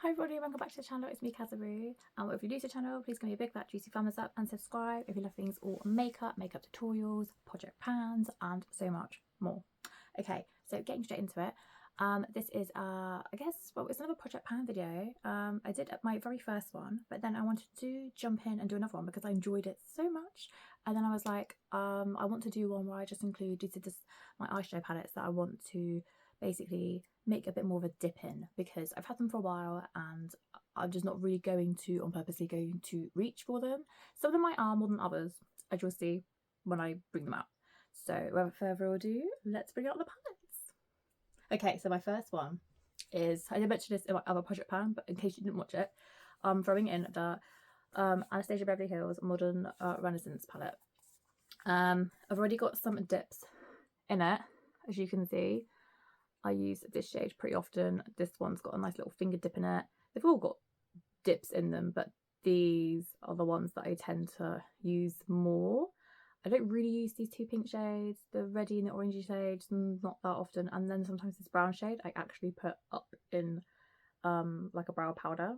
Hi everybody, welcome back to the channel. It's me, Kazaru. If you're new to the channel, please give me a big fat juicy thumbs up and subscribe if you love things all makeup tutorials, project pans, and so much more. Okay, so getting straight into it. This is I guess, well, it's another project pan video. I did my very first one, but then I wanted to jump in and do another one because I enjoyed it so much. And then I was like, I want to do one where I just include my eyeshadow palettes that I want to basically make a bit more of a dip in, because I've had them for a while and I'm just not really on purposely going to reach for them. Some of them might are more than others, as you'll see when I bring them out. So without further ado, let's bring out the palettes. Okay, so my first one is, I did mention this in my other project pan, but in case you didn't watch it, I'm throwing in the Anastasia Beverly Hills Modern Renaissance palette. I've already got some dips in it, as you can see. I use this shade pretty often. This one's got a nice little finger dip in it. They've all got dips in them, but these are the ones that I tend to use more. I don't really use these two pink shades, the reddy and the orangey shades, not that often. And then sometimes this brown shade I actually put up in like a brow powder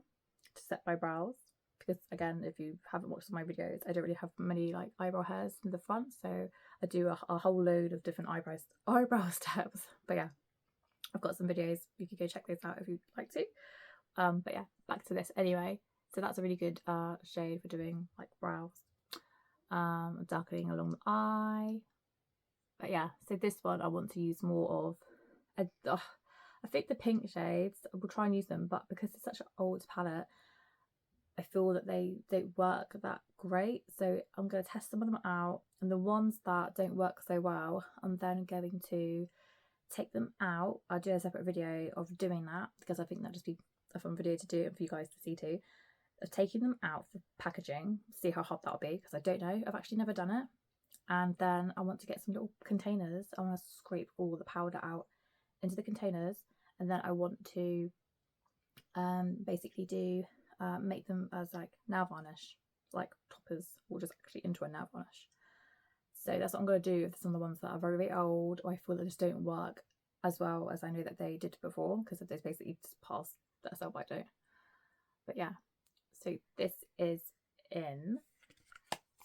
to set my brows. Because again, if you haven't watched my videos, I don't really have many like eyebrow hairs in the front, so I do a whole load of different eyebrow steps. But yeah, I've got some videos, you could go check those out if you'd like to. But yeah, back to this anyway. So that's a really good shade for doing like brows, darkening along the eye. But yeah, so this one I want to use more of. I think the pink shades, I will try and use them, but because it's such an old palette, I feel that they don't work that great. So I'm going to test some of them out, and the ones that don't work so well, I'm then going to take them out. I'll do a separate video of doing that, because I think that'd just be a fun video to do and for you guys to see too, of taking them out for packaging, see how hard that'll be, because I don't know, I've actually never done it. And then I want to get some little containers. I want to scrape all the powder out into the containers, and then I want to basically do make them as like nail varnish, like toppers, or just actually into a nail varnish. So that's what I'm going to do with some of the ones that are very, very old, or I feel that just don't work as well as I know that they did before, because of those basically just past that sell by date. But yeah, so this is in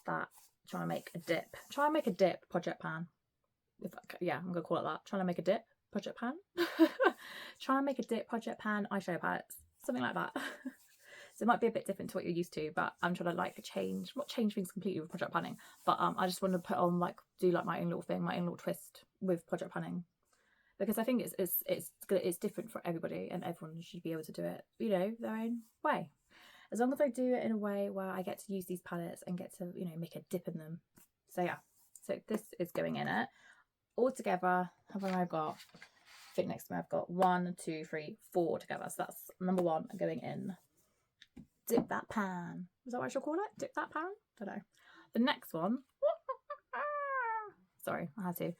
that trying to make a dip project pan. Yeah, I'm going to call it that. Trying to make a dip project pan. Trying to make a dip project pan eyeshadow palettes, something like that. So it might be a bit different to what you're used to, but I'm trying to like not change things completely with project panning, but I just want to put on do like my own little thing, my own little twist with project panning, because I think it's different for everybody, and everyone should be able to do it, you know, their own way. As long as I do it in a way where I get to use these palettes and get to, you know, make a dip in them. So yeah, so this is going in it. All together, how many I've got? I think next to me I've got 1, 2, 3, 4 together. So that's number 1 going in. Dip that pan. Is that what I should call it? Dip that pan? I don't know. The next one, sorry, I had to.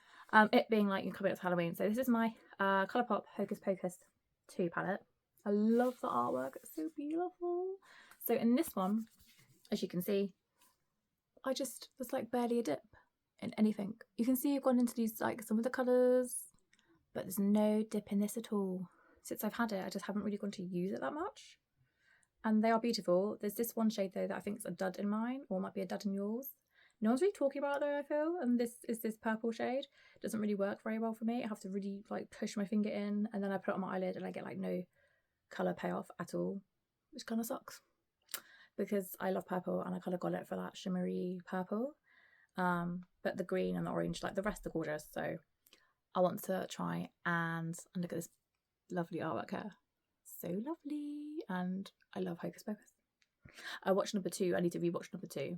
It being like you're coming up to Halloween. So this is my ColourPop Hocus Pocus 2 palette. I love the artwork. It's so beautiful. So in this one, as you can see, there's like barely a dip in anything. You can see I've gone into these like some of the colours, but there's no dip in this at all. Since I've had it, I just haven't really gone to use it that much. And they are beautiful. There's this one shade though that I think is a dud in mine, or might be a dud in yours. No one's really talking about it though, I feel. And this is this purple shade. It doesn't really work very well for me. I have to really like push my finger in, and then I put it on my eyelid and I get like no colour payoff at all, which kind of sucks, because I love purple and I kind of got it for that shimmery purple. But the green and the orange, like the rest are gorgeous. So I want to try and look at this lovely artwork here. So lovely, and I love Hocus Pocus. I watched number 2. I need to rewatch number 2.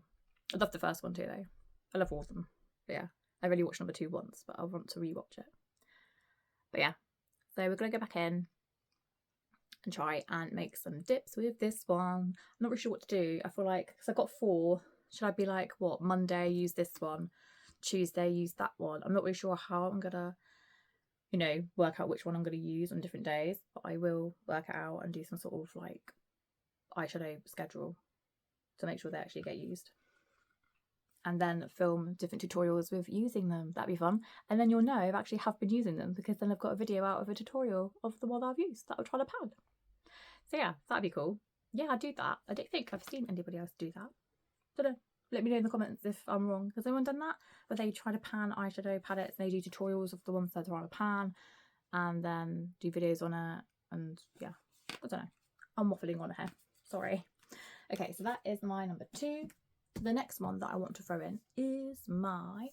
I love the first one too though. I love all of them. But yeah, I really watched number 2 once, but I want to rewatch it. But yeah, so we're gonna go back in and try and make some dips with this one. I'm not really sure what to do. I feel like, because I've got 4, should I be like, what, Monday use this one, Tuesday use that one? I'm not really sure how I'm gonna, you know, work out which one I'm going to use on different days, but I will work it out and do some sort of like eyeshadow schedule to make sure they actually get used, and then film different tutorials with using them. That'd be fun. And then you'll know I've actually have been using them, because then I've got a video out of a tutorial of the one I've used that I'll try to pan. So yeah, that'd be cool. Yeah, I'd do that. I don't think I've seen anybody else do that. Don't know. Let me know in the comments if I'm wrong. Has anyone done that? Where they try to pan eyeshadow palettes and they do tutorials of the ones that are on a pan and then do videos on it, and yeah, I don't know. I'm waffling on here. Sorry. Okay, so that is my number 2. The next one that I want to throw in is my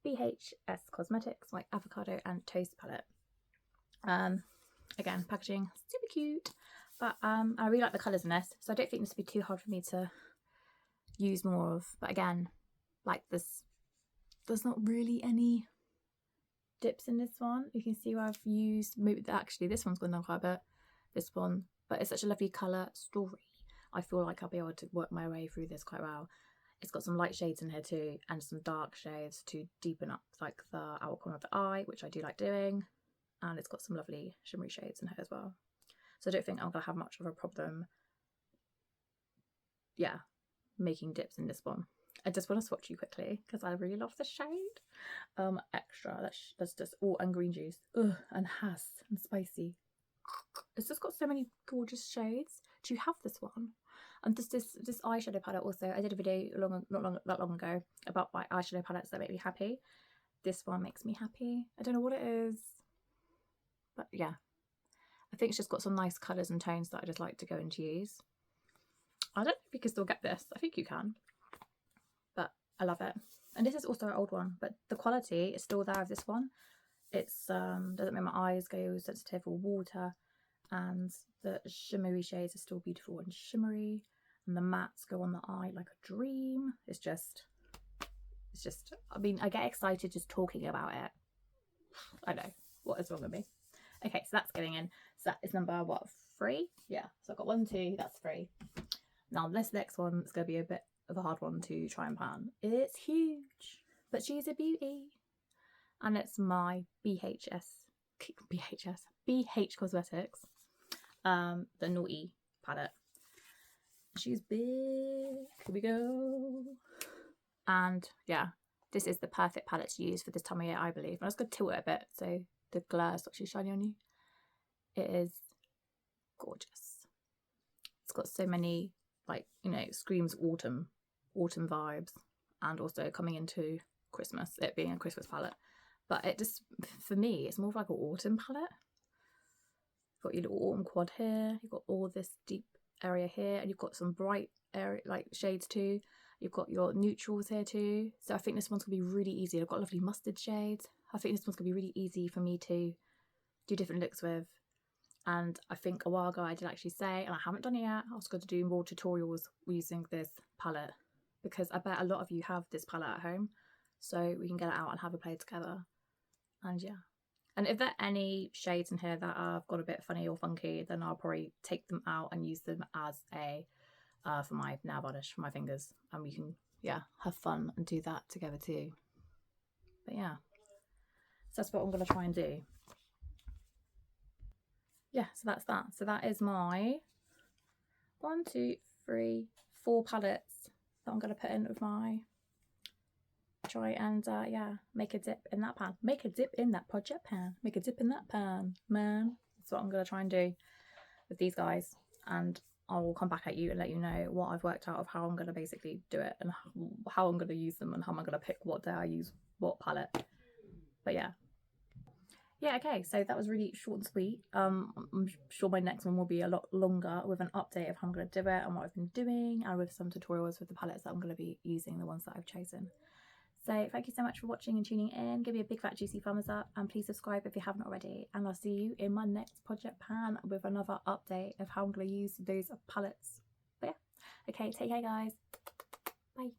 BH Cosmetics, my Avocado and Toast palette. Again, packaging super cute, but I really like the colours in this, so I don't think this would be too hard for me to use more of. But again, like this, there's not really any dips in this one. You can see where I've used, maybe actually this one's gone down quite a bit, this one, but it's such a lovely colour story. I feel like I'll be able to work my way through this quite well. It's got some light shades in here too, and some dark shades to deepen up like the outer corner of the eye, which I do like doing. And it's got some lovely shimmery shades in here as well. So I don't think I'm going to have much of a problem, yeah, making dips in this one. I just want to swatch you quickly because I really love the shade. Extra, that's just all and green juice. Ugh, and has and spicy. It's just got so many gorgeous shades. Do you have this one? And this eyeshadow palette also, I did a video not that long ago about my eyeshadow palettes that make me happy. This one makes me happy. I don't know what it is, but yeah, I think it's just got some nice colours and tones that I just like to go and use. I don't know if you can still get this. I think you can, but I love it. And this is also an old one, but the quality is still there of this one. It's doesn't make my eyes go sensitive or water, and the shimmery shades are still beautiful and shimmery, and the mattes go on the eye like a dream. It's just, I mean, I get excited just talking about it. I know, what is wrong with me? Okay, so that's going in. So that is number, what, 3? Yeah, so I've got 1, 2, that's 3. Now this next one is going to be a bit of a hard one to try and pan. It's huge, but she's a beauty. And it's my BH Cosmetics, the Naughty palette. She's big. Here we go. And yeah, this is the perfect palette to use for this time of year, I believe. I'm just going to tilt it a bit so the glare is actually shining on you. It is gorgeous. It's got so many, like, you know, screams autumn vibes, and also coming into Christmas, it being a Christmas palette. But it just, for me, it's more of like an autumn palette. You've got your little autumn quad here. You've got all this deep area here, and you've got some bright area, like shades too. You've got your neutrals here too. So I think this one's gonna be really easy. I've got lovely mustard shades. I think this one's gonna be really easy for me to do different looks with. And I think a while ago I did actually say, and I haven't done it yet, I was going to do more tutorials using this palette, because I bet a lot of you have this palette at home, so we can get it out and have a play together. And yeah, and if there are any shades in here that have got a bit funny or funky, then I'll probably take them out and use them as a for my nail varnish for my fingers, and we can, yeah, have fun and do that together too. But yeah, so that's what I'm going to try and do. Yeah, so that's that. So that is my 1, 2, 3, 4 palettes that I'm going to put in with my, try and yeah, make a dip in that pan. Make a dip in that project pan. Make a dip in that pan, man. That's what I'm going to try and do with these guys. And I will come back at you and let you know what I've worked out of how I'm going to basically do it, and how I'm going to use them, and how I'm going to pick what day I use what palette. But yeah. Yeah, okay, so that was really short and sweet. I'm sure my next one will be a lot longer, with an update of how I'm going to do it and what I've been doing, and with some tutorials with the palettes that I'm going to be using, the ones that I've chosen. So thank you so much for watching and tuning in. Give me a big fat juicy thumbs up, and please subscribe if you haven't already. And I'll see you in my next project pan with another update of how I'm going to use those palettes. But yeah, okay, take care guys. Bye.